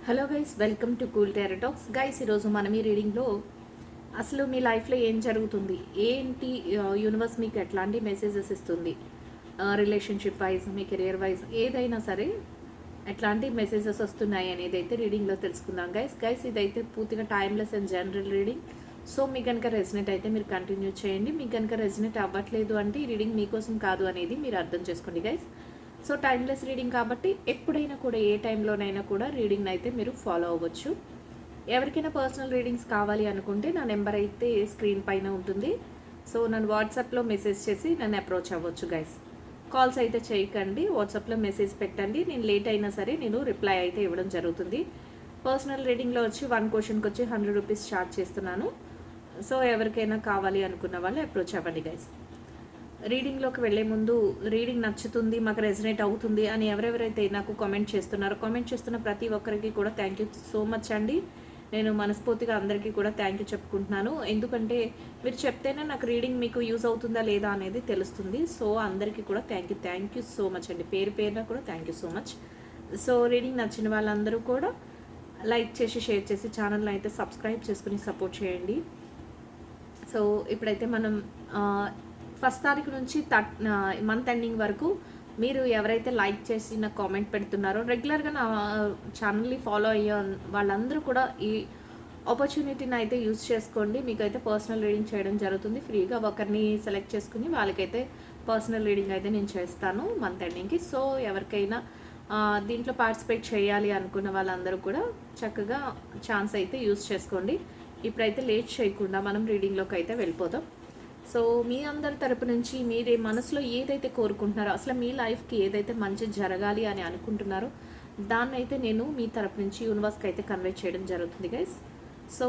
Hello guys, welcome to cool tarot talks. Guys, ఈరోజు మనం ఈ రీడింగ్లో అసలు మీ లైఫ్లో ఏం జరుగుతుంది, ఏంటి యూనివర్స్ మీకు ఎట్లాంటి మెసేజెస్ ఇస్తుంది, రిలేషన్షిప్ వైజ్, మీ కెరియర్ వైజ్ ఏదైనా సరే ఎట్లాంటి మెసేజెస్ వస్తున్నాయి అనేది అయితే రీడింగ్లో తెలుసుకుందాం. గైస్ ఇదైతే పూర్తిగా timeless and general reading. So మీకు కనుక రెజినేట్ అయితే మీరు కంటిన్యూ చేయండి. మీకు కనుక రెజినేట్ అవ్వట్లేదు అంటే ఈ రీడింగ్ మీకోసం కాదు అనేది మీరు అర్థం చేసుకోండి గైస్. సో టైమ్లెస్ రీడింగ్ కాబట్టి ఎప్పుడైనా కూడా ఏ టైంలోనైనా కూడా రీడింగ్ అయితే మీరు ఫాలో అవ్వచ్చు. ఎవరికైనా పర్సనల్ రీడింగ్స్ కావాలి అనుకుంటే నా నెంబర్ అయితే స్క్రీన్ పైన ఉంటుంది. సో నన్ను వాట్సాప్లో మెసేజ్ చేసి నన్ను అప్రోచ్ అవ్వచ్చు గైస్. కాల్స్ అయితే చేయకండి, వాట్సాప్లో మెసేజ్ పెట్టండి. నేను లేట్ అయినా సరే నేను రిప్లై అయితే ఇవ్వడం జరుగుతుంది. పర్సనల్ రీడింగ్లో వచ్చి 1 క్వశ్చన్కి వచ్చి 100 రూపీస్ ఛార్జ్ చేస్తున్నాను. సో ఎవరికైనా కావాలి అనుకున్న వాళ్ళు అప్రోచ్ అవ్వండి గైస్. రీడింగ్లోకి వెళ్ళే ముందు రీడింగ్ నచ్చుతుంది, మాకు రెజనేట్ అవుతుంది అని ఎవరెవరైతే నాకు కామెంట్ చేస్తున్నారో, కామెంట్ చేస్తున్న ప్రతి ఒక్కరికి కూడా థ్యాంక్ యూ సో మచ్ అండి. నేను మనస్ఫూర్తిగా అందరికీ కూడా థ్యాంక్ యూ చెప్పుకుంటున్నాను. ఎందుకంటే మీరు చెప్తేనే నాకు రీడింగ్ మీకు యూజ్ అవుతుందా లేదా అనేది తెలుస్తుంది. సో అందరికీ కూడా థ్యాంక్ యూ సో మచ్ అండి. పేరు పేరున కూడా thank you so much. So reading నచ్చిన వాళ్ళందరూ కూడా లైక్ చేసి షేర్ చేసి ఛానల్ని అయితే సబ్స్క్రైబ్ చేసుకుని సపోర్ట్ చేయండి. సో ఇప్పుడైతే మనం 1st తారీఖు నుంచి మంత్ ఎండింగ్ వరకు మీరు ఎవరైతే లైక్ చేసి నాకు కామెంట్ పెడుతున్నారో, రెగ్యులర్గా నా ఛానల్ని ఫాలో అయ్యే వాళ్ళందరూ కూడా ఈ ఆపర్చునిటీని అయితే యూజ్ చేసుకోండి. మీకైతే పర్సనల్ రీడింగ్ చేయడం జరుగుతుంది. ఫ్రీగా ఒకరిని సెలెక్ట్ చేసుకుని వాళ్ళకైతే పర్సనల్ రీడింగ్ అయితే నేను చేస్తాను మంత్ ఎండింగ్కి. సో ఎవరికైనా దీంట్లో పార్టిసిపేట్ చేయాలి అనుకున్న వాళ్ళందరూ కూడా చక్కగా ఛాన్స్ అయితే యూజ్ చేసుకోండి. ఇప్పుడైతే లేట్ చేయకుండా మనం రీడింగ్లోకి అయితే వెళ్ళిపోతాం. సో మీ అందరి తరపు నుంచి మీరే మనసులో ఏదైతే కోరుకుంటున్నారో, అసలు మీ లైఫ్కి ఏదైతే మంచి జరగాలి అని అనుకుంటున్నారో దాన్ని అయితే నేను మీ తరపు నుంచి యూనివర్స్కి అయితే కన్వే చేయడం జరుగుతుంది గైస్. సో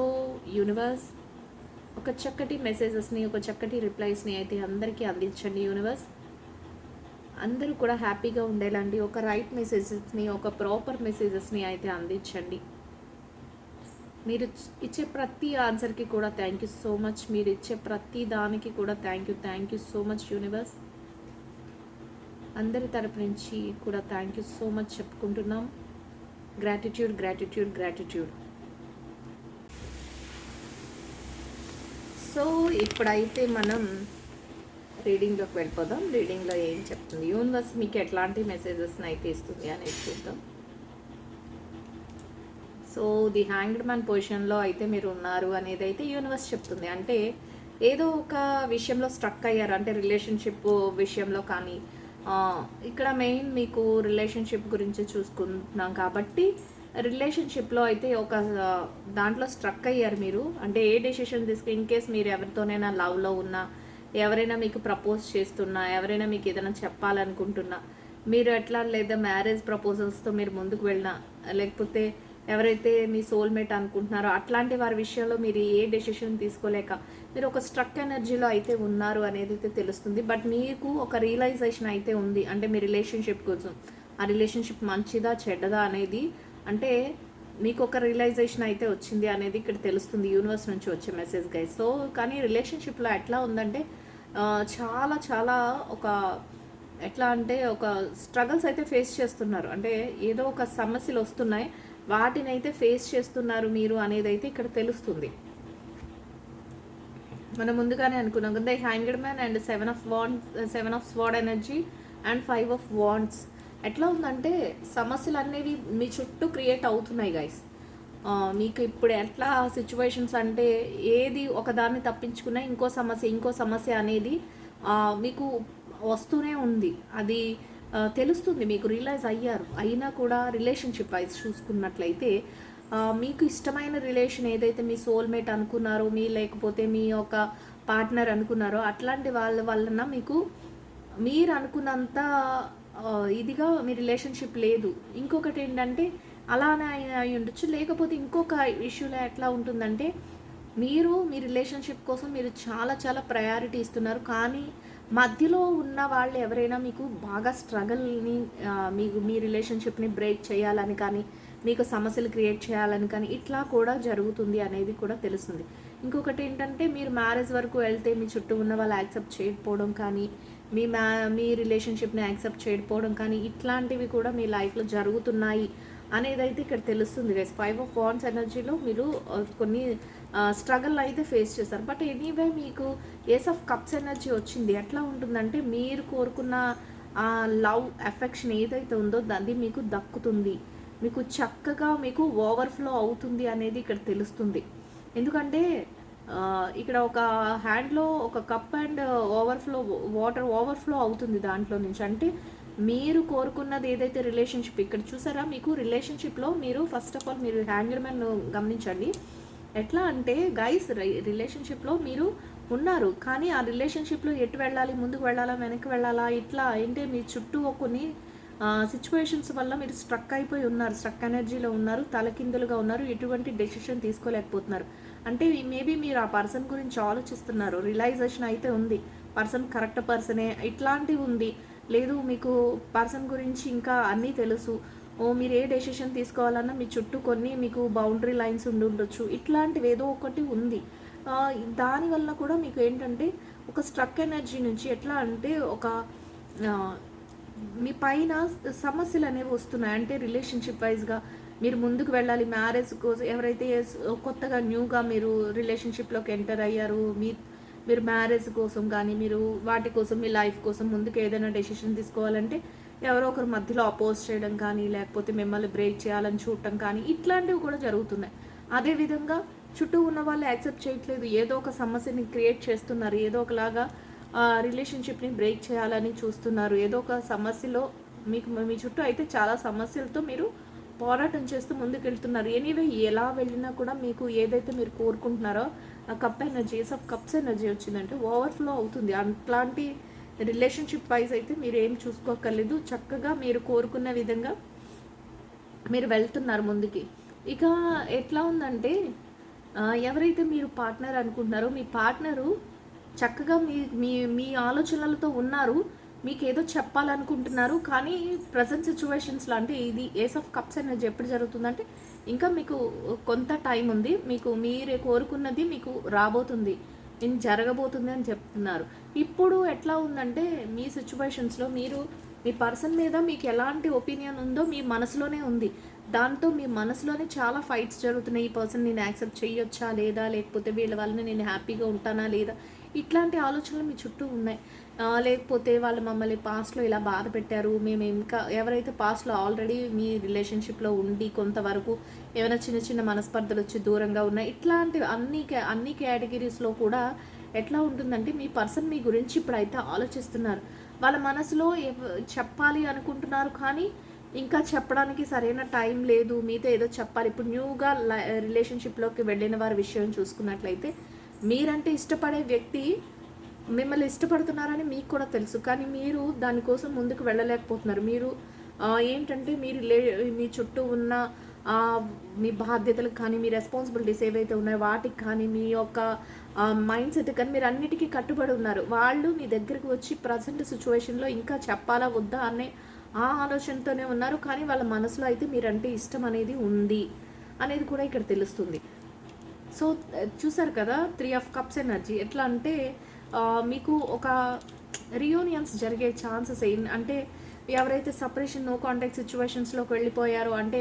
యూనివర్స్ ఒక చక్కటి మెసేజెస్ని, ఒక చక్కటి రిప్లైస్ని అయితే అందరికీ అందించండి. యూనివర్స్ అందరూ కూడా హ్యాపీగా ఉండేలాంటి ఒక రైట్ మెసేజెస్ని, ఒక ప్రాపర్ మెసేజెస్ని అయితే అందించండి. మీరు ఇచ్చే ప్రతి ఆన్సర్కి కూడా థ్యాంక్ యూ సో మచ్. మీరు ఇచ్చే ప్రతి దానికి కూడా thank you so much universe. అందరి తరపు నుంచి కూడా థ్యాంక్ యూ సో మచ్ చెప్పుకుంటున్నాం. గ్రాటిట్యూడ్. సో ఇప్పుడైతే మనం రీడింగ్లోకి వెళ్ళిపోదాం. రీడింగ్లో ఏం చెప్తుంది యూనివర్స్, మీకు ఎట్లాంటి మెసేజెస్ని అయితే ఇస్తుంది అనేది చూద్దాం. సో ది హ్యాంగ్డ్ మ్యాన్ పొజిషన్లో అయితే మీరు ఉన్నారు అనేది అయితే యూనివర్స్ చెప్తుంది. అంటే ఏదో ఒక విషయంలో స్ట్రక్ అయ్యారు, అంటే రిలేషన్షిప్ విషయంలో కానీ, ఇక్కడ మెయిన్ మీకు రిలేషన్షిప్ గురించి చూసుకుంటున్నాం కాబట్టి రిలేషన్షిప్లో అయితే ఒక దాంట్లో స్ట్రక్ అయ్యారు మీరు. అంటే ఏ డెసిషన్ తీసుకుని, ఇన్ కేస్ మీరు ఎవరితోనైనా లవ్లో ఉన్నా, ఎవరైనా మీకు ప్రపోజ్ చేస్తున్నా, ఎవరైనా మీకు ఏదైనా చెప్పాలనుకుంటున్నా, మీరు ఎట్లా లేదా మ్యారేజ్ ప్రపోజల్స్తో మీరు ముందుకు వెళ్ళినా, లేకపోతే ఎవరైతే మీ సోల్మేట్ అనుకుంటున్నారో అట్లాంటి వారి విషయంలో మీరు ఏ డెసిషన్ తీసుకోలేక మీరు ఒక స్ట్రక్ ఎనర్జీలో అయితే ఉన్నారు అనేది అయితే తెలుస్తుంది. బట్ మీకు ఒక రియలైజేషన్ అయితే ఉంది, అంటే మీ రిలేషన్షిప్ కోసం, ఆ రిలేషన్షిప్ మంచిదా చెడ్డదా అనేది, అంటే మీకు ఒక రియలైజేషన్ అయితే వచ్చింది అనేది ఇక్కడ తెలుస్తుంది యూనివర్స్ నుంచి వచ్చే మెసేజ్ గైస్. సో కానీ రిలేషన్షిప్లో ఎట్లా ఉందంటే చాలా చాలా ఒక ఎట్లా అంటే ఒక స్ట్రగల్స్ అయితే ఫేస్ చేస్తున్నారు. అంటే ఏదో ఒక సమస్యలు వస్తున్నాయి, వాటిని అయితే ఫేస్ చేస్తున్నారు మీరు అనేది అయితే ఇక్కడ తెలుస్తుంది. మనం ముందుగానే అనుకున్నాం కదా, hanged man and 7 of sword energy and 5 of wands. ఎట్లా ఉందంటే సమస్యలు అనేవి మీ చుట్టూ క్రియేట్ అవుతున్నాయి గైస్. మీకు ఇప్పుడు ఎట్లా సిచ్యువేషన్స్ అంటే ఏది ఒకదాన్ని తప్పించుకున్నా ఇంకో సమస్య అనేది మీకు వస్తూనే ఉంది. అది తెలుస్తుంది, మీకు రియలైజ్ అయినా కూడా రిలేషన్షిప్ వైజ్ చూసుకున్నట్లయితే మీకు ఇష్టమైన రిలేషన్ ఏదైతే మీ సోల్మేట్ అనుకున్నారో, లేకపోతే మీ యొక్క పార్ట్నర్ అనుకున్నారో అట్లాంటి వాళ్ళ వలన మీకు మీరు అనుకున్నంత ఇదిగా మీ రిలేషన్షిప్ లేదు. ఇంకొకటి ఏంటంటే అలానే అయి ఉండొచ్చు, లేకపోతే ఇంకొక ఇష్యూలో ఎట్లా ఉంటుందంటే మీరు మీ రిలేషన్షిప్ కోసం మీరు చాలా చాలా ప్రయారిటీ ఇస్తున్నారు, కానీ మధ్యలో ఉన్న వాళ్ళు ఎవరైనా మీకు బాగా స్ట్రగల్ని మీకు మీ రిలేషన్షిప్ని బ్రేక్ చేయాలని కానీ, మీకు సమస్యలు క్రియేట్ చేయాలని కానీ ఇట్లా కూడా జరుగుతుంది అనేది కూడా తెలుస్తుంది. ఇంకొకటి ఏంటంటే మీరు మ్యారేజ్ వరకు వెళ్తే మీ చుట్టూ ఉన్న వాళ్ళు యాక్సెప్ట్ చేయకపోవడం కానీ, మీ రిలేషన్షిప్ని యాక్సెప్ట్ చేయకపోవడం కానీ ఇట్లాంటివి కూడా మీ లైఫ్లో జరుగుతున్నాయి అనేదైతే ఇక్కడ తెలుస్తుంది గైస్. 5 ఆఫ్ వాండ్స్ ఎనర్జీలో మీరు కొన్ని స్ట్రగల్ అయితే ఫేస్ చేస్తారు. బట్ ఎనీవే మీకు ఏస్ ఆఫ్ కప్స్ ఎనర్జీ వచ్చింది. ఎట్లా ఉంటుందంటే మీరు కోరుకున్న ఆ లవ్ ఎఫెక్షన్ ఏదైతే ఉందో దాన్ని మీకు దక్కుతుంది, మీకు చక్కగా మీకు ఓవర్ఫ్లో అవుతుంది అనేది ఇక్కడ తెలుస్తుంది. ఎందుకంటే ఇక్కడ ఒక హ్యాండ్లో ఒక కప్ అండ్ వాటర్ ఓవర్ఫ్లో అవుతుంది దాంట్లో నుంచి. అంటే మీరు కోరుకున్నది ఏదైతే రిలేషన్షిప్, ఇక్కడ చూసారా మీకు రిలేషన్షిప్లో మీరు ఫస్ట్ ఆఫ్ ఆల్ మీరు హ్యాంగర్ మ్యాన్ గమనించండి. ఎట్లా అంటే గైస్, రిలేషన్షిప్లో మీరు ఉన్నారు, కానీ ఆ రిలేషన్షిప్లో ఎటు వెళ్ళాలి, ముందుకు వెళ్ళాలా వెనక్కి వెళ్ళాలా, ఇట్లా అంటే మీ చుట్టూ కొన్ని సిచ్యువేషన్స్ వల్ల మీరు స్ట్రక్ అయిపోయి ఉన్నారు, స్ట్రక్ ఎనర్జీలో ఉన్నారు, తలకిందులుగా ఉన్నారు, ఎటువంటి డెసిషన్ తీసుకోలేకపోతున్నారు. అంటే మేబీ మీరు ఆ పర్సన్ గురించి ఆలోచిస్తున్నారు, రియలైజేషన్ అయితే ఉంది, పర్సన్ కరెక్ట్ పర్సనే ఇట్లాంటివి ఉంది. లేదు మీకు పర్సన్ గురించి ఇంకా అన్నీ తెలుసు, మీరు ఏ డెసిషన్ తీసుకోవాలన్నా మీ చుట్టూ కొన్ని మీకు బౌండరీ లైన్స్ ఉండి ఉండొచ్చు, ఇట్లాంటివి ఏదో ఒకటి ఉంది. దానివల్ల కూడా మీకు ఏంటంటే ఒక స్ట్రక్ ఎనర్జీ నుంచి ఎట్లా అంటే ఒక మీ పైన సమస్యలు అనేవి వస్తున్నాయి. అంటే రిలేషన్షిప్ వైజ్గా మీరు ముందుకు వెళ్ళాలి, మ్యారేజ్ కోసం ఎవరైతే కొత్తగా న్యూగా మీరు రిలేషన్షిప్లోకి ఎంటర్ అయ్యారు, మీరు మ్యారేజ్ కోసం కానీ మీరు వాటి కోసం మీ లైఫ్ కోసం ముందుకు ఏదైనా డెసిషన్ తీసుకోవాలంటే ఎవరో ఒకరు మధ్యలో అపోజ్ చేయడం కానీ లేకపోతే మిమ్మల్ని బ్రేక్ చేయాలని చూడటం కానీ ఇట్లాంటివి కూడా జరుగుతున్నాయి. అదేవిధంగా చుట్టూ ఉన్న వాళ్ళు యాక్సెప్ట్ చేయట్లేదు, ఏదో ఒక సమస్యని క్రియేట్ చేస్తున్నారు, ఏదో ఒకలాగా రిలేషన్షిప్ని బ్రేక్ చేయాలని చూస్తున్నారు, ఏదో ఒక సమస్యలో మీ చుట్టూ అయితే చాలా సమస్యలతో మీరు పోరాటం చేస్తూ ముందుకెళ్తున్నారు. ఎనీవే ఎలా వెళ్ళినా కూడా మీకు ఏదైతే మీరు కోరుకుంటున్నారో ఆ cup energy, ace of cups energy వచ్చిందంటే ఓవర్ఫ్లో అవుతుంది. అట్లాంటి రిలేషన్షిప్ వైజ్ అయితే మీరు ఏం చూసుకోక్కర్లేదు, చక్కగా మీరు కోరుకున్న విధంగా మీరు వెళ్తున్నారు ముందుకి. ఇక ఎట్లా ఉందంటే ఎవరైతే మీరు పార్ట్నర్ అనుకుంటున్నారో మీ పార్ట్నరు చక్కగా మీ మీ మీ ఆలోచనలతో ఉన్నారు, మీకు ఏదో చెప్పాలనుకుంటున్నారు, కానీ ప్రజెంట్ సిచ్యువేషన్స్లో అంటే ఇది ఏస్ ఆఫ్ కప్స్ ఎనర్జీ ఎప్పుడు జరుగుతుందంటే ఇంకా మీకు కొంత టైం ఉంది, మీకు మీరే కోరుకున్నది మీకు రాబోతుంది, నేను జరగబోతుంది అని చెప్తున్నారు. ఇప్పుడు ఎట్లా ఉందంటే మీ సిచ్యువేషన్స్లో మీ పర్సన్ మీద మీకు ఎలాంటి ఒపీనియన్ ఉందో మీ మనసులోనే ఉంది. దాంతో మీ మనసులోనే చాలా ఫైట్స్ జరుగుతున్నాయి. ఈ పర్సన్ నేను యాక్సెప్ట్ చేయొచ్చా లేదా, లేకపోతే వీళ్ళ వల్ల నేను హ్యాపీగా ఉంటానా లేదా, ఇట్లాంటి ఆలోచనలు మీ చుట్టూ ఉన్నాయి. లేకపోతే వాళ్ళు మమ్మల్ని పాస్ట్లో ఇలా బాధ పెట్టారు, మేము ఇంకా ఎవరైతే పాస్ట్లో ఆల్రెడీ మీ రిలేషన్షిప్లో ఉండి కొంతవరకు ఏమైనా చిన్న చిన్న మనస్పర్ధలు వచ్చి దూరంగా ఉన్నాయి, ఇట్లాంటి అన్ని కేటగిరీస్లో కూడా ఎట్లా ఉంటుందంటే మీ పర్సన్ మీ గురించి ఇప్పుడైతే ఆలోచిస్తున్నారు. వాళ్ళ మనసులో చెప్పాలి అనుకుంటున్నారు, కానీ ఇంకా చెప్పడానికి సరైన టైం లేదు, మీతో ఏదో చెప్పాలి. ఇప్పుడు న్యూగా రిలేషన్షిప్లోకి వెళ్ళిన వారి విషయం చూసుకున్నట్లయితే మీరంటే ఇష్టపడే వ్యక్తి మిమ్మల్ని ఇష్టపడుతున్నారని మీకు కూడా తెలుసు, కానీ మీరు దానికోసం ముందుకు వెళ్ళలేకపోతున్నారు. మీరు ఏంటంటే మీ చుట్టూ ఉన్న మీ బాధ్యతలకు కానీ మీ రెస్పాన్సిబిలిటీస్ ఏవైతే ఉన్నాయో వాటికి కానీ మీ యొక్క మైండ్ సెట్ కానీ మీరు అన్నిటికీ కట్టుబడి ఉన్నారు. వాళ్ళు మీ దగ్గరికి వచ్చి ప్రజెంట్ సిచ్యువేషన్లో ఇంకా చెప్పాలా వద్దా అనే ఆ ఆలోచనతోనే ఉన్నారు, కానీ వాళ్ళ మనసులో అయితే మీరంటే ఇష్టం అనేది ఉంది అనేది కూడా ఇక్కడ తెలుస్తుంది. సో చూసారు కదా 3 ఆఫ్ కప్స్ ఎనర్జీ ఎట్లా అంటే మీకు ఒక రియూనియన్స్ జరిగే ఛాన్సెస్ అంటే ఎవరైతే సపరేషన్ నో కాంటాక్ట్ సిచ్యువేషన్స్లోకి వెళ్ళిపోయారో అంటే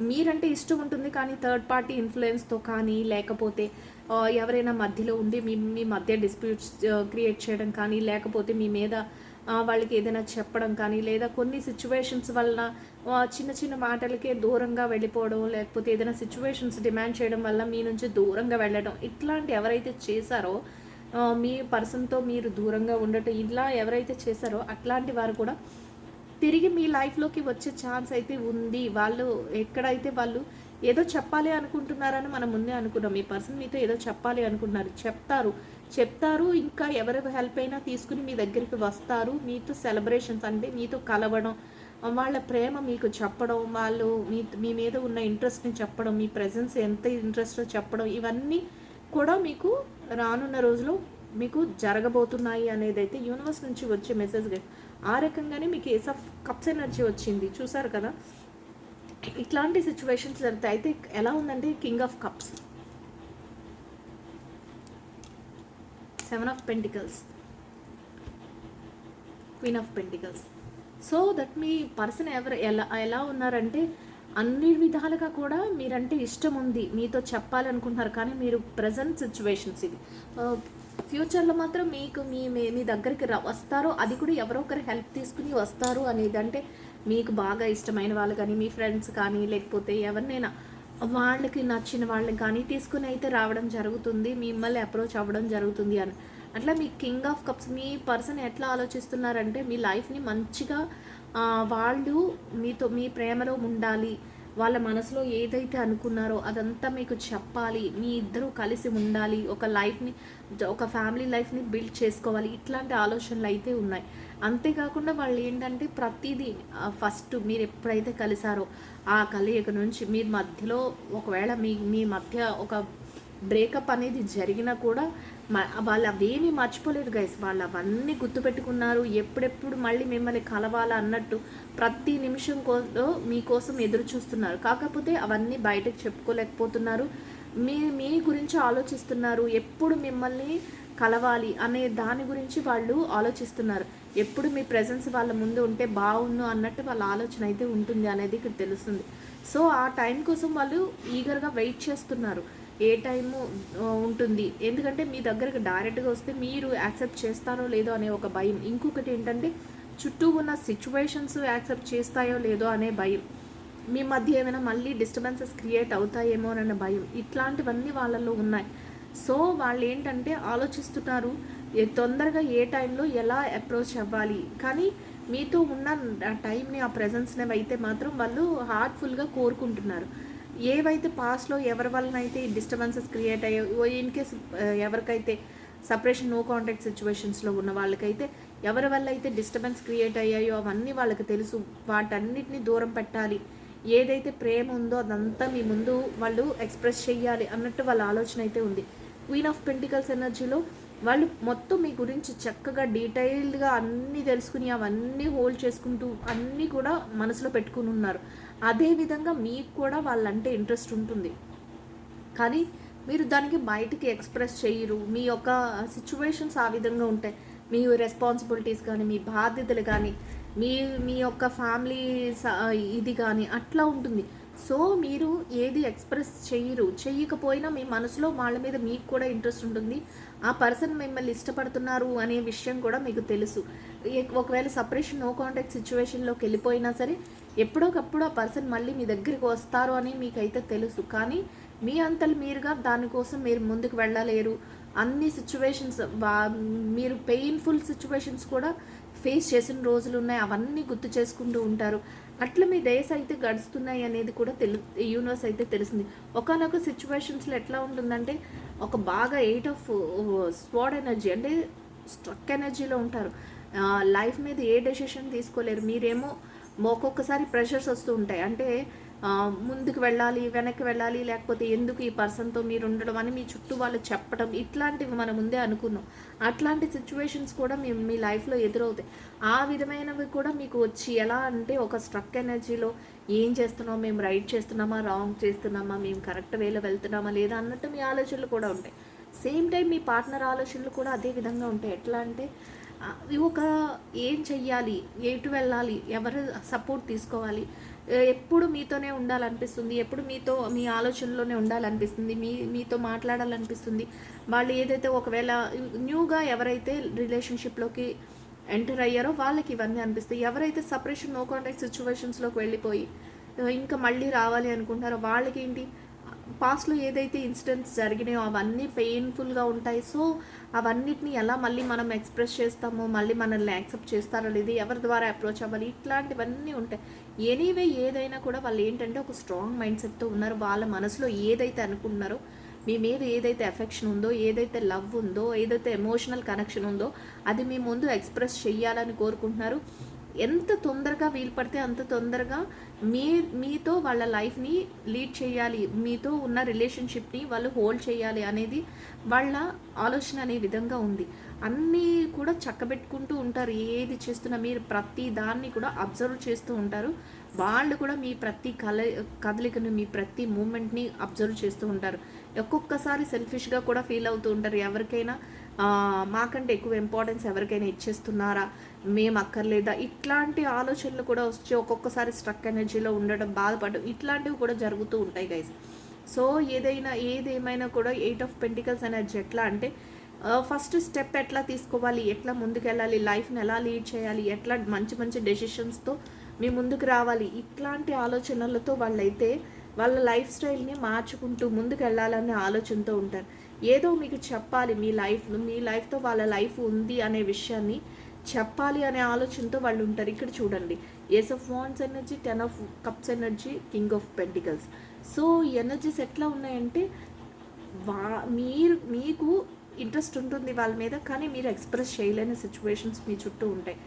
మీరంటే ఇష్టం ఉంటుంది, కానీ థర్డ్ పార్టీ ఇన్ఫ్లుయెన్స్తో కానీ లేకపోతే ఎవరైనా మధ్యలో ఉండి మీ మధ్య డిస్ప్యూట్స్ క్రియేట్ చేయడం కానీ లేకపోతే మీ మీద వాళ్ళకి ఏదైనా చెప్పడం కానీ లేదా కొన్ని సిచ్యువేషన్స్ వలన చిన్న చిన్న మాటలకే దూరంగా వెళ్ళిపోవడం లేకపోతే ఏదైనా సిచ్యువేషన్స్ డిమాండ్ చేయడం వల్ల మీ నుంచి దూరంగా వెళ్ళడం, ఇట్లాంటి ఎవరైతే చేశారో మీ పర్సన్తో మీరు దూరంగా ఉండటం ఇలా ఎవరైతే చేశారో అట్లాంటి వారు కూడా తిరిగి మీ లైఫ్లోకి వచ్చే ఛాన్స్ అయితే ఉంది. వాళ్ళు ఎక్కడైతే వాళ్ళు ఏదో చెప్పాలి అనుకుంటున్నారని మనం ముందే అనుకున్నాం, మీ పర్సన్ మీతో ఏదో చెప్పాలి అనుకుంటున్నారు, చెప్తారు ఇంకా ఎవరి హెల్ప్ అయినా తీసుకుని మీ దగ్గరికి వస్తారు, మీతో సెలబ్రేషన్స్ అంటే మీతో కలవడం, వాళ్ళ ప్రేమ మీకు చెప్పడం, వాళ్ళు మీ మీద ఉన్న ఇంట్రెస్ట్ని చెప్పడం, మీ ప్రెజెన్స్ ఎంత ఇంట్రెస్టో చెప్పడం, ఇవన్నీ కూడా మీకు రానున్న రోజులో మీకు జరగబోతున్నాయి అనేది అయితే యూనివర్స్ నుంచి వచ్చే మెసేజ్. ఆ రకంగానే మీకు ఏస్ ఆఫ్ కప్స్ ఎనర్జీ వచ్చింది చూసారు కదా. ఇట్లాంటి సిచ్యువేషన్స్ జరుగుతాయి. అయితే ఎలా ఉందంటే king of cups, 7 of pentacles, queen of pentacles. So that me person ఎలా ఉన్నారంటే అన్ని విధాలుగా కూడా మీరంటే ఇష్టం ఉంది, మీతో చెప్పాలనుకుంటున్నారు. కానీ మీరు ప్రజెంట్ సిచ్యువేషన్స్ ఇవి. ఫ్యూచర్లో మాత్రం మీకు మీ మీ దగ్గరికి వస్తారో, అది కూడా ఎవరో ఒకరు హెల్ప్ తీసుకుని వస్తారు అనేది. అంటే మీకు బాగా ఇష్టమైన వాళ్ళు కానీ, మీ ఫ్రెండ్స్ కానీ, లేకపోతే ఎవరినైనా వాళ్ళకి నచ్చిన వాళ్ళని కానీ తీసుకుని అయితే రావడం జరుగుతుంది, మిమ్మల్ని అప్రోచ్ అవ్వడం జరుగుతుంది అని. అట్లా మీ కింగ్ ఆఫ్ కప్స్ మీ పర్సన్ ఎట్లా ఆలోచిస్తున్నారంటే మీ లైఫ్ని మంచిగా వాళ్ళు మీతో మీ ప్రేమలో ఉండాలి, వాళ్ళ మనసులో ఏదైతే అనుకున్నారో అదంతా మీకు చెప్పాలి, మీ ఇద్దరూ కలిసి ఉండాలి, ఒక లైఫ్ని ఒక ఫ్యామిలీ లైఫ్ని బిల్డ్ చేసుకోవాలి, ఇట్లాంటి ఆలోచనలు అయితే ఉన్నాయి. అంతేకాకుండా వాళ్ళు ఏంటంటే ప్రతిదీ ఫస్ట్ మీరు ఎప్పుడైతే కలిసారో ఆ కలయిక నుంచి మీరు మధ్యలో ఒకవేళ మీ మధ్య ఒక బ్రేకప్ అనేది జరిగినా కూడా వాళ్ళు అవేమీ మర్చిపోలేదు గైస్. వాళ్ళు అవన్నీ గుర్తుపెట్టుకున్నారు, ఎప్పుడెప్పుడు మళ్ళీ మిమ్మల్ని కలవాలా అన్నట్టు ప్రతి నిమిషం మీకోసం ఎదురు చూస్తున్నారు. కాకపోతే అవన్నీ బయటకు చెప్పుకోలేకపోతున్నారు, మీ గురించి ఆలోచిస్తున్నారు, ఎప్పుడు మిమ్మల్ని కలవాలి అనే దాని గురించి వాళ్ళు ఆలోచిస్తున్నారు. ఎప్పుడు మీ ప్రెజెన్స్ వాళ్ళ ముందు ఉంటే బాగుండు అన్నట్టు వాళ్ళ ఆలోచన అయితే ఉంటుంది అనేది ఇక్కడ తెలుస్తుంది. సో ఆ టైం కోసం వాళ్ళు ఈగర్గా వెయిట్ చేస్తున్నారు, ఏ టైము ఉంటుంది. ఎందుకంటే మీ దగ్గరకు డైరెక్ట్గా వస్తే మీరు యాక్సెప్ట్ చేస్తారో లేదో అనే ఒక భయం. ఇంకొకటి ఏంటంటే చుట్టూ ఉన్న సిచ్యువేషన్స్ యాక్సెప్ట్ చేస్తాయో లేదో అనే భయం. మీ మధ్య ఏమైనా మళ్ళీ డిస్టర్బెన్సెస్ క్రియేట్ అవుతాయేమో అన్న భయం. ఇట్లాంటివన్నీ వాళ్ళల్లో ఉన్నాయి. సో వాళ్ళు ఏంటంటే ఆలోచిస్తున్నారు తొందరగా ఏ టైంలో ఎలా అప్రోచ్ అవ్వాలి. కానీ మీతో ఉన్న టైంని, ఆ ప్రెజెన్స్ని అయితే మాత్రం వాళ్ళు హార్ట్ఫుల్గా కోరుకుంటున్నారు. ఏవైతే పాస్ట్లో ఎవరి వలన అయితే ఈ డిస్టర్బెన్సెస్ క్రియేట్ అయ్యాయో, ఇన్ కేస్ ఎవరికైతే సపరేషన్ నో కాంటాక్ట్ సిచ్యువేషన్స్లో ఉన్న వాళ్ళకైతే ఎవరి వల్ల అయితే డిస్టర్బెన్స్ క్రియేట్ అయ్యాయో అవన్నీ వాళ్ళకి తెలుసు. వాటన్నిటిని దూరం పెట్టాలి, ఏదైతే ప్రేమ ఉందో అదంతా మీ ముందు వాళ్ళు ఎక్స్ప్రెస్ చేయాలి అన్నట్టు వాళ్ళ ఆలోచన అయితే ఉంది. క్వీన్ ఆఫ్ పెంటికల్స్ ఎనర్జీలో వాళ్ళు మొత్తం మీ గురించి చక్కగా డీటెయిల్డ్గా అన్నీ తెలుసుకుని అవన్నీ హోల్డ్ చేసుకుంటూ అన్నీ కూడా మనసులో పెట్టుకుని ఉన్నారు. అదేవిధంగా మీకు కూడా వాళ్ళంటే ఇంట్రెస్ట్ ఉంటుంది, కానీ మీరు దానికి బయటికి ఎక్స్ప్రెస్ చేయరు. మీ యొక్క సిచ్యువేషన్స్ ఆ విధంగా ఉంటాయి. మీ రెస్పాన్సిబిలిటీస్ కానీ, మీ బాధ్యతలు కానీ, మీ యొక్క ఫ్యామిలీ ఇది కానీ అట్లా ఉంటుంది. సో మీరు ఏది ఎక్స్ప్రెస్ చెయ్యకపోయినా మీ మనసులో వాళ్ళ మీద మీకు కూడా ఇంట్రెస్ట్ ఉంటుంది. ఆ పర్సన్ మిమ్మల్ని ఇష్టపడుతున్నారు అనే విషయం కూడా మీకు తెలుసు. ఒకవేళ సపరేషన్ నో కాంటాక్ట్ సిచ్యువేషన్లోకి వెళ్ళిపోయినా సరే ఎప్పుడోకప్పుడు ఆ పర్సన్ మళ్ళీ మీ దగ్గరికి వస్తారు అని మీకైతే తెలుసు. కానీ మీ అంతలు మీరుగా దానికోసం మీరు ముందుకు వెళ్ళలేరు. అన్ని సిచ్యువేషన్స్ మీరు పెయిన్ఫుల్ సిచ్యువేషన్స్ కూడా ఫేస్ చేసిన రోజులు ఉన్నాయి, అవన్నీ గుర్తు చేసుకుంటూ ఉంటారు. అట్లా మీ డేస్ అయితే గడుస్తున్నాయి అనేది కూడా యూనివర్స్ అయితే తెలిసింది. ఒకనొక సిచ్యువేషన్స్లో ఎట్లా ఉంటుందంటే ఒక బాగా 8 ఆఫ్ స్వాడ్ ఎనర్జీ అంటే స్ట్రక్ ఎనర్జీలో ఉంటారు. లైఫ్ మీద ఏ డెసిషన్ తీసుకోలేరు. మీరేమో ఒక్కొక్కసారి ప్రెషర్స్ వస్తూ ఉంటాయి. అంటే ముందుకు వెళ్ళాలి, వెనక్కి వెళ్ళాలి, లేకపోతే ఎందుకు ఈ పర్సన్తో మీరు ఉండడం అని మీ చుట్టూ వాళ్ళు చెప్పడం, ఇట్లాంటివి మనం ముందే అనుకున్నాం. అట్లాంటి సిచ్యువేషన్స్ కూడా మీ లైఫ్లో ఎదురవుతాయి. ఆ విధమైనవి కూడా మీకు వచ్చి ఎలా అంటే ఒక స్ట్రక్ ఎనర్జీలో ఏం చేస్తున్నాం, మేము రైట్ చేస్తున్నామా, రాంగ్ చేస్తున్నామా, మేము కరెక్ట్ వేలో వెళ్తున్నామా లేదా అన్నట్టు మీ ఆలోచనలు కూడా ఉంటాయి. సేమ్ టైం మీ పార్ట్నర్ ఆలోచనలు కూడా అదే విధంగా ఉంటాయి. ఎట్లా అంటే ఒక ఏం చెయ్యాలి, ఎటు వెళ్ళాలి, ఎవరు సపోర్ట్ తీసుకోవాలి, ఎప్పుడు మీతోనే ఉండాలనిపిస్తుంది, ఎప్పుడు మీ ఆలోచనలోనే ఉండాలనిపిస్తుంది, మీతో మాట్లాడాలనిపిస్తుంది. వాళ్ళు ఏదైతే ఒకవేళ న్యూగా ఎవరైతే రిలేషన్షిప్లోకి ఎంటర్ అయ్యారో వాళ్ళకి ఇవన్నీ అనిపిస్తాయి. ఎవరైతే సపరేషన్ నో కాంటాక్ట్ సిచ్యువేషన్స్లోకి వెళ్ళిపోయి ఇంకా మళ్ళీ రావాలి అనుకుంటారో వాళ్ళకి ఏంటి, పాస్ట్లో ఏదైతే ఇన్సిడెంట్స్ జరిగినాయో అవన్నీ పెయిన్ఫుల్గా ఉంటాయి. సో అవన్నిటిని ఎలా మళ్ళీ మనం ఎక్స్ప్రెస్ చేస్తామో, మళ్ళీ మనల్ని యాక్సెప్ట్ చేస్తారో లేదు, ఎవరి ద్వారా అప్రోచ్ అవ్వాలి, ఇట్లాంటివన్నీ ఉంటాయి. ఎనీవే ఏదైనా కూడా వాళ్ళు ఏంటంటే ఒక స్ట్రాంగ్ మైండ్ సెట్తో ఉన్నారు. వాళ్ళ మనసులో ఏదైతే అనుకుంటున్నారో, మీ మీద ఏదైతే ఎఫెక్షన్ ఉందో, ఏదైతే లవ్ ఉందో, ఏదైతే ఎమోషనల్ కనెక్షన్ ఉందో అది మీ ముందు ఎక్స్ప్రెస్ చేయాలని కోరుకుంటున్నారు. ఎంత తొందరగా వీలు పడితే అంత తొందరగా మీతో వాళ్ళ లైఫ్ని లీడ్ చేయాలి, మీతో ఉన్న రిలేషన్షిప్ని వాళ్ళు హోల్డ్ చేయాలి అనేది వాళ్ళ ఆలోచన అనే విధంగా ఉంది. అన్నీ కూడా చక్కబెట్టుకుంటూ ఉంటారు. ఏది చేస్తున్నా మీరు ప్రతి దాన్ని కూడా అబ్జర్వ్ చేస్తూ ఉంటారు. వాళ్ళు కూడా మీ ప్రతి కదలికను, మీ ప్రతి మూమెంట్ని అబ్జర్వ్ చేస్తూ ఉంటారు. ఒక్కొక్కసారి సెల్ఫిష్గా కూడా ఫీల్ అవుతూ ఉంటారు. ఎవరికైనా మాకంటే ఎక్కువ ఇంపార్టెన్స్ ఎవరికైనా ఇచ్చేస్తున్నారా, మేము అక్కర్లేదా, ఇట్లాంటి ఆలోచనలు కూడా వచ్చి ఒక్కొక్కసారి స్ట్రక్ ఎనర్జీలో ఉండడం, బాధపడడం ఇట్లాంటివి కూడా జరుగుతూ ఉంటాయి గైస్. సో ఏదేమైనా కూడా 8 ఆఫ్ పెంటికల్స్ ఎనర్జీ ఎట్లా అంటే ఫస్ట్ స్టెప్ ఎట్లా తీసుకోవాలి, ఎట్లా ముందుకెళ్ళాలి, లైఫ్ని ఎలా లీడ్ చేయాలి, ఎట్లా మంచి మంచి డెసిషన్స్తో మీ ముందుకు రావాలి, ఇట్లాంటి ఆలోచనలతో వాళ్ళైతే వాళ్ళ లైఫ్ స్టైల్ని మార్చుకుంటూ ముందుకు వెళ్ళాలనే ఆలోచనతో ఉంటారు. ఏదో మీకు చెప్పాలి, మీ లైఫ్తో వాళ్ళ లైఫ్ ఉంది అనే విషయాన్ని చెప్పాలి అనే ఆలోచనతో వాళ్ళు ఉంటారు. ఇక్కడ చూడండి, ace of wands energy, 10 of cups energy, king of pentacles. So ఈ ఎనర్జీస్ ఎట్లా ఉన్నాయంటే మీకు ఇంట్రెస్ట్ ఉంటుంది వాళ్ళ మీద, కానీ మీరు ఎక్స్ప్రెస్ చేయలేని సిచ్యువేషన్స్ మీ చుట్టూ ఉంటాయి.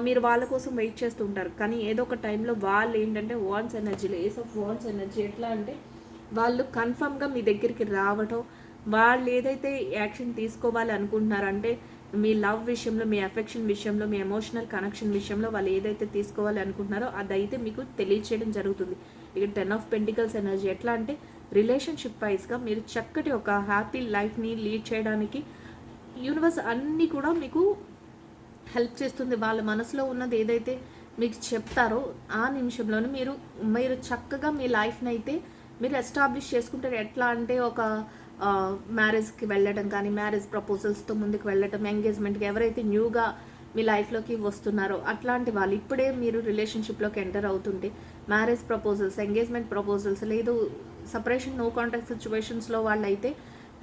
మీరు వాళ్ళ కోసం వెయిట్ చేస్తూ ఉంటారు, కానీ ఏదో ఒక టైంలో వాళ్ళు ఏంటంటే వాన్స్ ఎనర్జీలో, ఏస్ ఆఫ్ వాన్స్ ఎనర్జీ ఎట్లా అంటే వాళ్ళు కన్ఫర్మ్గా మీ దగ్గరికి రావటం, వాళ్ళు ఏదైతే యాక్షన్ తీసుకోవాలి అనుకుంటున్నారంటే మీ లవ్ విషయంలో, మీ అఫెక్షన్ విషయంలో, మీ ఎమోషనల్ కనెక్షన్ విషయంలో వాళ్ళు ఏదైతే తీసుకోవాలి అనుకుంటున్నారో అదైతే మీకు తెలియచేయడం జరుగుతుంది. ఇక్కడ 10 ఆఫ్ పెంటికల్స్ ఎనర్జీ ఎట్లా అంటే రిలేషన్షిప్ వైజ్గా మీరు చక్కటి ఒక హ్యాపీ లైఫ్ని లీడ్ చేయడానికి యూనివర్స్ అన్నీ కూడా మీకు హెల్ప్ చేస్తుంది. వాళ్ళ మనసులో ఉన్నది ఏదైతే మీకు చెప్తారో ఆ నిమిషంలోనే మీరు చక్కగా మీ లైఫ్ని అయితే మీరు ఎస్టాబ్లిష్ చేసుకుంటారు. ఎట్లా అంటే ఒక మ్యారేజ్కి వెళ్ళడం కానీ, మ్యారేజ్ ప్రపోజల్స్తో ముందుకు వెళ్ళటం, ఎంగేజ్మెంట్కి ఎవరైతే న్యూగా మీ లైఫ్లోకి వస్తున్నారో అట్లాంటి వాళ్ళు ఇప్పుడే మీరు రిలేషన్షిప్లోకి ఎంటర్ అవుతుంటే మ్యారేజ్ ప్రపోజల్స్, ఎంగేజ్మెంట్ ప్రపోజల్స్, లేదు సపరేషన్ నో కాంటాక్ట్ సిచ్యువేషన్స్లో వాళ్ళైతే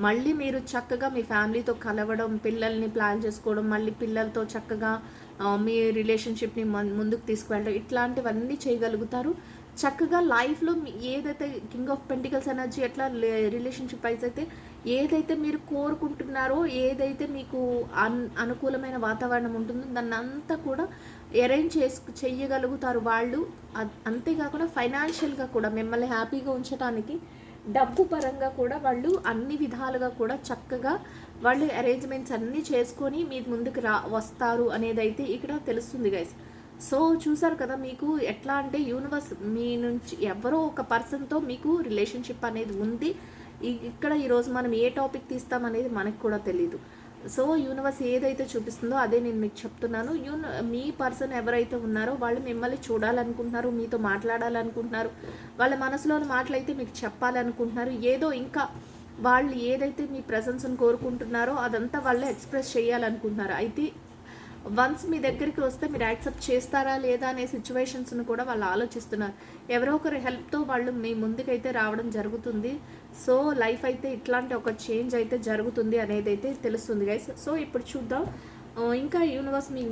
మళ్ళీ మీరు చక్కగా మీ ఫ్యామిలీతో కలవడం, పిల్లల్ని ప్లాన్ చేసుకోవడం, మళ్ళీ పిల్లలతో చక్కగా మీ రిలేషన్షిప్ని ముందుకు తీసుకువెళ్ళడం ఇట్లాంటివన్నీ చేయగలుగుతారు. చక్కగా లైఫ్లో ఏదైతే కింగ్ ఆఫ్ పెంటికల్స్ ఎనర్జీ ఎట్లా రిలేషన్షిప్ వైజ్ అయితే ఏదైతే మీరు కోరుకుంటున్నారో, ఏదైతే మీకు అనుకూలమైన వాతావరణం ఉంటుందో దాన్ని అంతా కూడా అరేంజ్ చెయ్యగలుగుతారు వాళ్ళు. అంతేకాకుండా ఫైనాన్షియల్గా కూడా మిమ్మల్ని హ్యాపీగా ఉంచడానికి డబ్బు పరంగా కూడా వాళ్ళు అన్ని విధాలుగా కూడా చక్కగా వాళ్ళు అరేంజ్మెంట్స్ అన్నీ చేసుకొని మీ ముందుకు వస్తారు అనేది అయితే ఇక్కడ తెలుస్తుంది గైస్. సో చూసారు కదా, మీకు ఎట్లా అంటే యూనివర్స్ మీ నుంచి ఎవరో ఒక పర్సన్తో మీకు రిలేషన్షిప్ అనేది ఉంది. ఇక్కడ ఈరోజు మనం ఏ టాపిక్ తీస్తామనేది మనకు కూడా తెలీదు. సో యూనివర్స్ ఏదైతే చూపిస్తుందో అదే నేను మీకు చెప్తున్నాను. మీ పర్సన్ ఎవరైతే ఉన్నారో వాళ్ళు మిమ్మల్ని చూడాలనుకుంటున్నారు, మీతో మాట్లాడాలనుకుంటున్నారు, వాళ్ళ మనసులోని మాటలైతే మీకు చెప్పాలనుకుంటున్నారు. ఏదో ఇంకా వాళ్ళు ఏదైతే మీ ప్రెజెన్స్ని కోరుకుంటున్నారో అదంతా వాళ్ళు ఎక్స్ప్రెస్ చేయాలనుకుంటున్నారు. అయితే వన్స్ మీ దగ్గరికి వస్తే మీరు యాక్సెప్ట్ చేస్తారా లేదా అనే సిచ్యువేషన్స్ని కూడా వాళ్ళు ఆలోచిస్తున్నారు. ఎవరో ఒకరి హెల్ప్తో వాళ్ళు మీ ముందుకైతే రావడం జరుగుతుంది. సో లైఫ్ అయితే ఇట్లాంటి ఒక చేంజ్ అయితే జరుగుతుంది అనేది అయితే తెలుస్తుంది గైస్. సో ఇప్పుడు చూద్దాం ఇంకా యూనివర్స్ మీ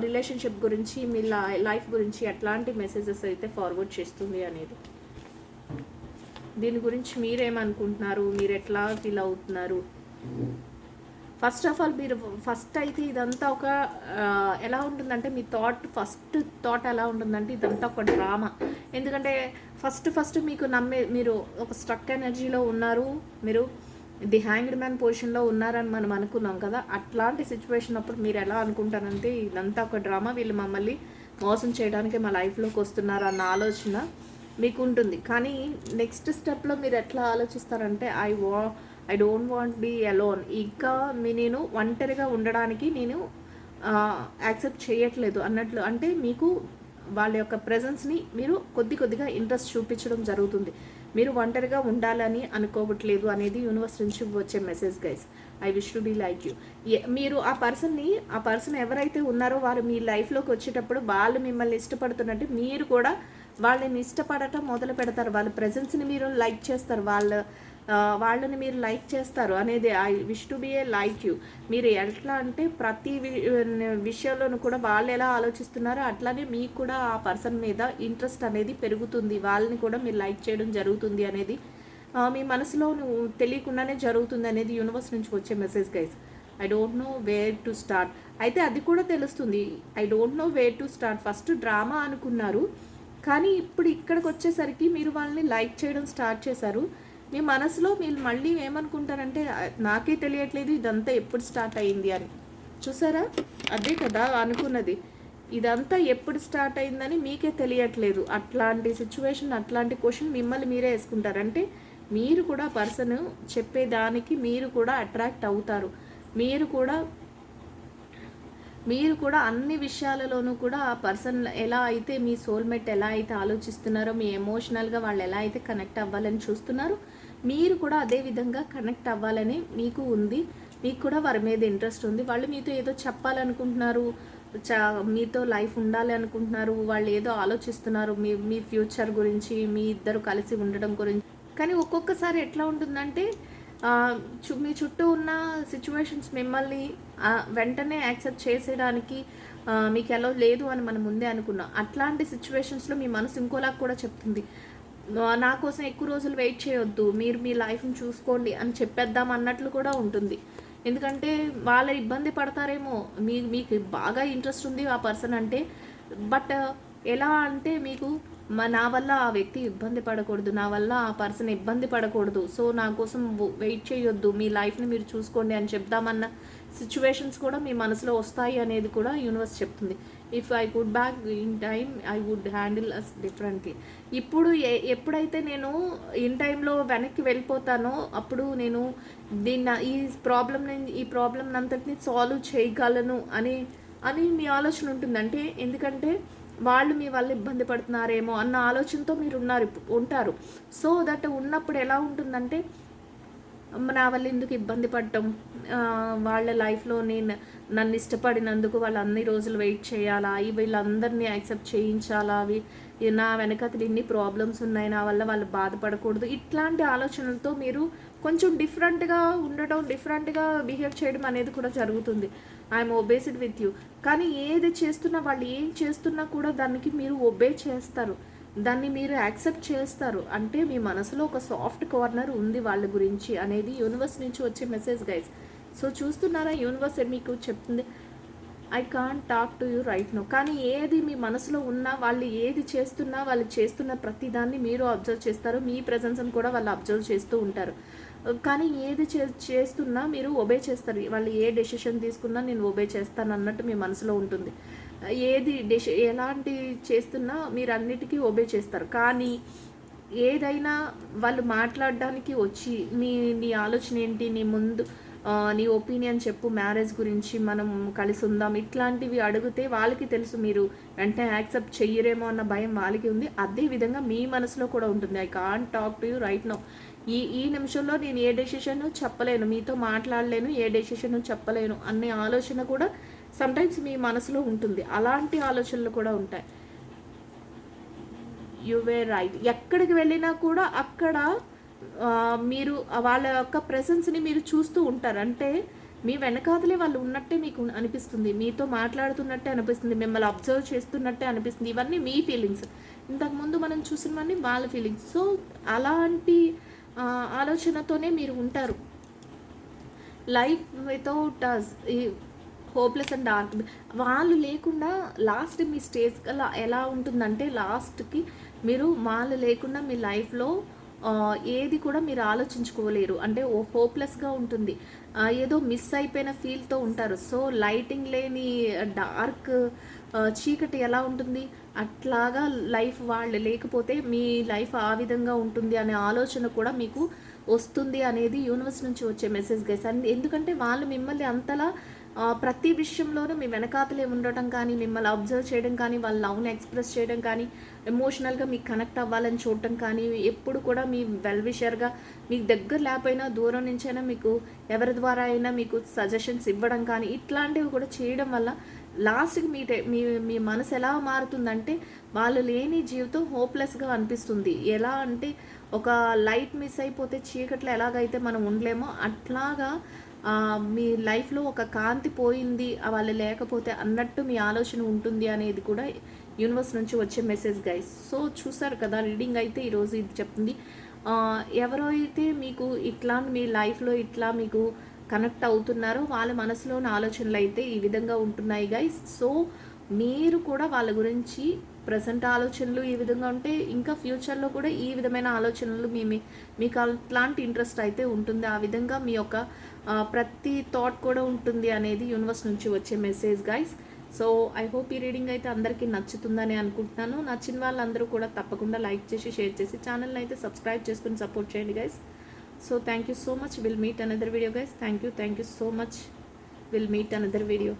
రిలేషన్షిప్ గురించి, మీ లైఫ్ గురించి ఎట్లాంటి మెసేజెస్ అయితే ఫార్వర్డ్ చేస్తుంది అనేది. దీని గురించి మీరేమనుకుంటున్నారు, మీరు ఎట్లా ఫీల్ అవుతున్నారు? ఫస్ట్ ఆఫ్ ఆల్ మీరు ఫస్ట్ అయితే ఇదంతా ఒక ఎలా ఉంటుందంటే మీ ఫస్ట్ థాట్ ఎలా ఉంటుందంటే ఇదంతా ఒక డ్రామా. ఎందుకంటే ఫస్ట్ మీకు మీరు ఒక స్ట్రక్ ఎనర్జీలో ఉన్నారు, మీరు ది హ్యాంగ్డ్ మ్యాన్ పొజిషన్లో ఉన్నారని మనం అనుకున్నాం కదా. అట్లాంటి సిచ్యువేషన్ అప్పుడు మీరు ఎలా అనుకుంటారంటే ఇదంతా ఒక డ్రామా, వీళ్ళు మమ్మల్ని మోసం చేయడానికి మా లైఫ్లోకి వస్తున్నారు అన్న ఆలోచన మీకు ఉంటుంది. కానీ నెక్స్ట్ స్టెప్లో మీరు ఎట్లా ఆలోచిస్తారంటే I don't want be alone, ఇంకా నేను ఒంటరిగా ఉండడానికి నేను యాక్సెప్ట్ చేయట్లేదు అన్నట్లు. అంటే మీకు వాళ్ళ యొక్క ప్రెజెన్స్ని మీరు కొద్దిగా ఇంట్రెస్ట్ చూపించడం జరుగుతుంది. మీరు ఒంటరిగా ఉండాలని అనుకోవట్లేదు అనేది యూనివర్స్ నుంచి వచ్చే message guys. I wish to be like you. మీరు ఆ పర్సన్ ఎవరైతే ఉన్నారో వారు మీ లైఫ్లోకి వచ్చేటప్పుడు వాళ్ళు మిమ్మల్ని ఇష్టపడుతున్నట్టు మీరు కూడా వాళ్ళని ఇష్టపడటం మొదలు పెడతారు. వాళ్ళ ప్రెజెన్స్ని మీరు లైక్ చేస్తారు, వాళ్ళని మీరు లైక్ చేస్తారు అనేది I wish to be a like you. మీరు ఎట్లా అంటే ప్రతి విషయంలోనూ కూడా వాళ్ళు ఎలా ఆలోచిస్తున్నారో అట్లానే మీకు కూడా ఆ పర్సన్ మీద ఇంట్రెస్ట్ అనేది పెరుగుతుంది, వాళ్ళని కూడా మీరు లైక్ చేయడం జరుగుతుంది అనేది మీ మనసులో తెలియకుండానే జరుగుతుంది అనేది యూనివర్స్ నుంచి వచ్చే message guys. I don't know where to start. అయితే అది కూడా తెలుస్తుంది, I don't know where to start. First drama అనుకున్నారు, కానీ ఇప్పుడు ఇక్కడికి వచ్చేసరికి మీరు వాళ్ళని లైక్ చేయడం స్టార్ట్ చేశారు. మీ మనసులో మీరు మళ్ళీ ఏమనుకుంటారంటే నాకే తెలియట్లేదు ఇదంతా ఎప్పుడు స్టార్ట్ అయింది అని. చూసారా, అదే కదా అనుకున్నది, ఇదంతా ఎప్పుడు స్టార్ట్ అయిందని మీకే తెలియట్లేదు. అట్లాంటి సిచ్యువేషన్, అట్లాంటి క్వశ్చన్ మిమ్మల్ని మీరే వేసుకుంటారు. అంటే మీరు కూడా పర్సన్ చెప్పేదానికి మీరు కూడా అట్రాక్ట్ అవుతారు. మీరు కూడా మీరు కూడా అన్ని విషయాలలోనూ కూడా ఆ పర్సన్ ఎలా అయితే మీ సోల్మేట్ ఎలా అయితే ఆలోచిస్తున్నారో, మీ ఎమోషనల్గా వాళ్ళు ఎలా అయితే కనెక్ట్ అవ్వాలని చూస్తున్నారో, మీరు కూడా అదే విధంగా కనెక్ట్ అవ్వాలని మీకు ఉంది. మీకు కూడా వారి మీద ఇంట్రెస్ట్ ఉంది. వాళ్ళు మీతో ఏదో చెప్పాలనుకుంటున్నారు, మీతో లైఫ్ ఉండాలి అనుకుంటున్నారు, వాళ్ళు ఏదో ఆలోచిస్తున్నారు మీ మీ ఫ్యూచర్ గురించి, మీ ఇద్దరు కలిసి ఉండడం గురించి. కానీ ఒక్కొక్కసారి ఎట్లా ఉంటుందంటే మీ చుట్టూ ఉన్న సిచ్యువేషన్స్ మిమ్మల్ని వెంటనే యాక్సెప్ట్ చేసేయడానికి మీకు ఎలా లేదు అని మనం ముందే అనుకున్నాం. అట్లాంటి సిచ్యువేషన్స్లో మీ మనసు ఇంకోలా కూడా చెప్తుంది, నా కోసం ఎక్కువ రోజులు వెయిట్ చేయొద్దు, మీరు మీ లైఫ్ని చూసుకోండి అని చెప్పేద్దాం అన్నట్లు కూడా ఉంటుంది. ఎందుకంటే వాళ్ళ ఇబ్బంది పడతారేమో, మీకు బాగా ఇంట్రెస్ట్ ఉంది ఆ పర్సన్ అంటే, బట్ ఎలా అంటే మీకు నా వల్ల ఆ వ్యక్తి ఇబ్బంది పడకూడదు, నా వల్ల ఆ పర్సన్ ఇబ్బంది పడకూడదు, సో నా కోసం వెయిట్ చేయొద్దు, మీ లైఫ్ని మీరు చూసుకోండి అని చెప్దామన్న సిచ్యువేషన్స్ కూడా మీ మనసులో వస్తాయి అనేది కూడా యూనివర్స్ చెప్తుంది. If I could back in time I would handle us differently. ఇప్పుడు ఎప్పుడైతే నేను ఇన్ టైంలో వెనక్కి వెళ్ళిపోతానో అప్పుడు నేను ఈ ప్రాబ్లం అంతటిని సాల్వ్ చేయగలను అని అని మీ ఆలోచన ఉంటుంది. అంటే ఎందుకంటే వాళ్ళు మీ వల్ల ఇబ్బంది పడుతున్నారేమో అన్న ఆలోచనతో మీరు ఉంటారు. సో దట్ ఉన్నప్పుడు ఎలా ఉంటుందంటే, నా వల్ల ఎందుకు ఇబ్బంది పడటం, వాళ్ళ లైఫ్లో నన్ను ఇష్టపడినందుకు వాళ్ళు అన్ని రోజులు వెయిట్ చేయాలా, వీళ్ళందరినీ యాక్సెప్ట్ చేయించాలా, నా వెనకతలు ఇన్ని ప్రాబ్లమ్స్ ఉన్నాయి, నా వల్ల వాళ్ళు బాధపడకూడదు, ఇట్లాంటి ఆలోచనలతో మీరు కొంచెం డిఫరెంట్గా ఉండటం, డిఫరెంట్గా బిహేవ్ చేయడం అనేది కూడా జరుగుతుంది. I'm obsessed with you. కానీ ఏది చేస్తున్నా, వాళ్ళు ఏం చేస్తున్నా కూడా దానికి మీరు ఒబే చేస్తారు, దాన్ని మీరు యాక్సెప్ట్ చేస్తారు. అంటే మీ మనసులో ఒక సాఫ్ట్ కార్నర్ ఉంది వాళ్ళ గురించి అనేది యూనివర్స్ నుంచి వచ్చే మెసేజ్ గైస్. సో చూస్తున్నారా, యూనివర్స్ మీకు చెప్తుంది, I can't talk to you right now. కానీ ఏది మీ మనసులో ఉన్నా, వాళ్ళు ఏది చేస్తున్నా, వాళ్ళు చేస్తున్న ప్రతిదాన్ని మీరు అబ్జర్వ్ చేస్తారు, మీ ప్రెజెన్స్ని కూడా వాళ్ళు అబ్జర్వ్ చేస్తూ ఉంటారు. కానీ ఏది చేస్తున్నా మీరు ఒబే చేస్తారు, వాళ్ళు ఏ డెసిషన్ తీసుకున్నా నేను ఒబే చేస్తాను అన్నట్టు మీ మనసులో ఉంటుంది. ఎలాంటి చేస్తున్నా మీరు అన్నిటికీ ఒబే చేస్తారు. కానీ ఏదైనా వాళ్ళు మాట్లాడడానికి వచ్చి నీ ఆలోచన ఏంటి, నీ ఒపీనియన్ చెప్పు, మ్యారేజ్ గురించి మనం కలిసి ఉందాం, ఇట్లాంటివి అడిగితే వాళ్ళకి తెలుసు మీరు వెంటనే యాక్సెప్ట్ చెయ్యరేమో అన్న భయం వాళ్ళకి ఉంది. అదే విధంగా మీ మనసులో కూడా ఉంటుంది, I can't talk to you right now. ఈ నిమిషంలో నేను ఏ డెసిషన్ చెప్పలేను, మీతో మాట్లాడలేను, ఏ డెసిషన్ చెప్పలేను అనే ఆలోచన కూడా సమ్టైమ్స్ మీ మనసులో ఉంటుంది. అలాంటి ఆలోచనలు కూడా ఉంటాయి. You way right. ఎక్కడికి వెళ్ళినా కూడా అక్కడ మీరు వాళ్ళ యొక్క ప్రెసెన్స్ని మీరు చూస్తూ ఉంటారు. అంటే మీ వెనకాతలే వాళ్ళు ఉన్నట్టే మీకు అనిపిస్తుంది, మీతో మాట్లాడుతున్నట్టే అనిపిస్తుంది, మిమ్మల్ని అబ్జర్వ్ చేస్తున్నట్టే అనిపిస్తుంది. ఇవన్నీ మీ ఫీలింగ్స్, ఇంతకుముందు మనం చూసినవన్నీ వాళ్ళ ఫీలింగ్స్. సో అలాంటి ఆలోచనతోనే మీరు ఉంటారు. Life without us hopeless and dark. వాళ్ళు లేకుండా లాస్ట్ మీ స్టేజ్ అలా ఎలా ఉంటుందంటే, లాస్ట్కి మీరు వాళ్ళు లేకుండా మీ లైఫ్లో ఏది కూడా మీరు ఆలోచించుకోలేరు. అంటే హోప్లెస్గా ఉంటుంది, ఏదో మిస్ అయిపోయిన ఫీల్తో ఉంటారు. సో లైటింగ్ లేని డార్క్ చీకటి ఎలా ఉంటుంది, అట్లాగా లైఫ్ వాళ్ళు లేకపోతే మీ లైఫ్ ఆ విధంగా ఉంటుంది అనే ఆలోచన కూడా మీకు వస్తుంది అనేది యూనివర్స్ నుంచి వచ్చే మెసేజ్ గైస్. ఎందుకంటే వాళ్ళు మిమ్మల్ని అంతలా ప్రతి విషయంలోనూ మీ వెనకాతలే ఉండటం కానీ, మిమ్మల్ని అబ్జర్వ్ చేయడం కానీ, వాళ్ళ లవ్ని ఎక్స్ప్రెస్ చేయడం కానీ, ఎమోషనల్గా మీకు కనెక్ట్ అవ్వాలని చూడటం కానీ, ఎప్పుడు కూడా మీ వెల్ విషర్గా మీకు దగ్గర లేకపోయినా దూరం నుంచైనా మీకు ఎవరి ద్వారా అయినా మీకు సజెషన్స్ ఇవ్వడం కానీ, ఇట్లాంటివి కూడా చేయడం వల్ల లాస్ట్కి మీ మనసు ఎలా మారుతుందంటే, వాళ్ళు లేని జీవితం హోప్లెస్గా అనిపిస్తుంది. ఎలా అంటే ఒక లైట్ మిస్ అయిపోతే చీకట్లో ఎలాగైతే మనం ఉండలేమో అట్లాగా మీ లైఫ్లో ఒక కాంతి పోయింది వాళ్ళు లేకపోతే అన్నట్టు మీ ఆలోచన ఉంటుంది అనేది కూడా యూనివర్స్ నుంచి వచ్చే మెసేజ్ గైస్. సో చూసారు కదా, రీడింగ్ అయితే ఈరోజు ఇది చెప్తుంది. ఎవరైతే మీకు ఇట్లా మీ లైఫ్లో ఇట్లా మీకు కనెక్ట్ అవుతున్నారో వాళ్ళ మనసులోని ఆలోచనలు అయితే ఈ విధంగా ఉంటున్నాయి గైస్. సో మీరు కూడా వాళ్ళ గురించి ప్రజెంట్ ఆలోచనలు ఈ విధంగా ఉంటే ఇంకా ఫ్యూచర్లో కూడా ఈ విధమైన ఆలోచనలు మీకు అట్లాంటి ఇంట్రెస్ట్ అయితే ఉంటుంది. ఆ విధంగా మీ యొక్క ప్రతి థాట్ కూడా ఉంటుంది అనేది యూనివర్స్ నుంచి వచ్చే message guys. So I hope ఈ రీడింగ్ అయితే అందరికీ నచ్చుతుందని అనుకుంటున్నాను. నచ్చిన వాళ్ళందరూ కూడా తప్పకుండా లైక్ చేసి షేర్ చేసి ఛానల్ని అయితే సబ్స్క్రైబ్ చేసుకుని సపోర్ట్ చేయండి guys. So thank you so much. Will meet another video guys. Thank you so much. Will meet another video.